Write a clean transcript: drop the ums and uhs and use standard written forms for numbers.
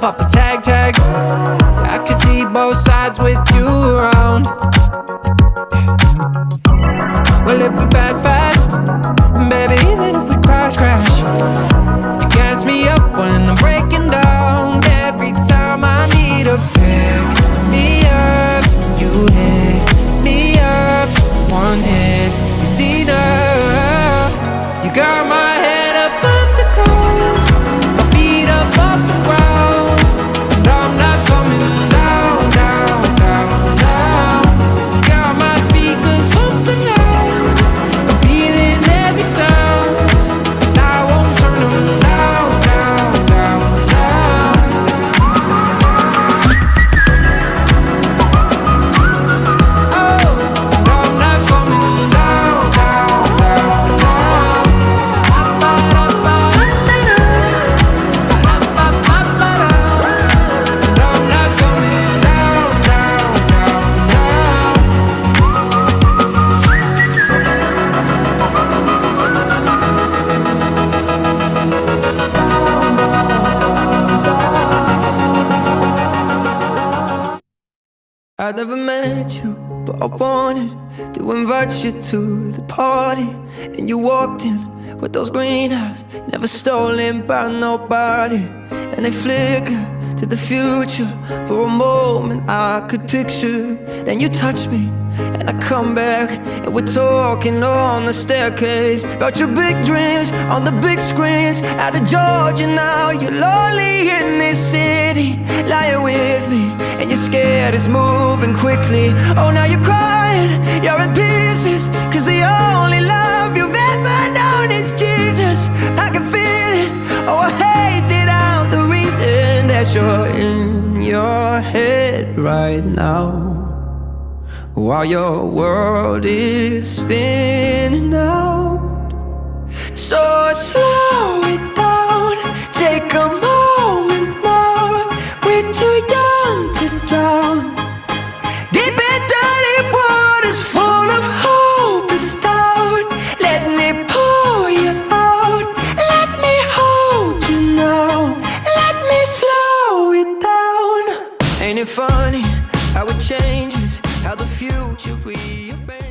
popping tags. I can see both sides with you around. We're living fast, baby, even if we crash. You gas me up when I'm breaking down. Every time I need a pick me up, you hit me up. One hit is enough. You got my head above the clouds, my feet up off the ground, and I'm not coming down, down, down, down. Got my speakers pumping loud, I'm feeling every sound, and I won't turn them down, down, down, down. Oh, and I'm not coming down, down, down, down. And I'm not coming down, down, down, down. I'd never met you, but I wanted to invite you to the party. And you walked in with those green eyes, never stolen by nobody. And they flicker to the future. For a moment I could picture. Then you touch me and I come back, and we're talking on the staircase about your big dreams on the big screens. Out of Georgia now, you're lonely in this city, lying with me, and you're scared it's moving quickly. Oh, now you're crying, you're in pieces, cause the only love you've ever known is Jesus. I can feel it, oh I hate it out, the reason that you're in your head right now, while your world is spinning out. So slow it down, take a moment now. We're too young to drown. Deep and dirty waters full of hope is down. Let me pull you out, let me hold you now, let me slow it down. Ain't it funny how it changes, how the future rearranges.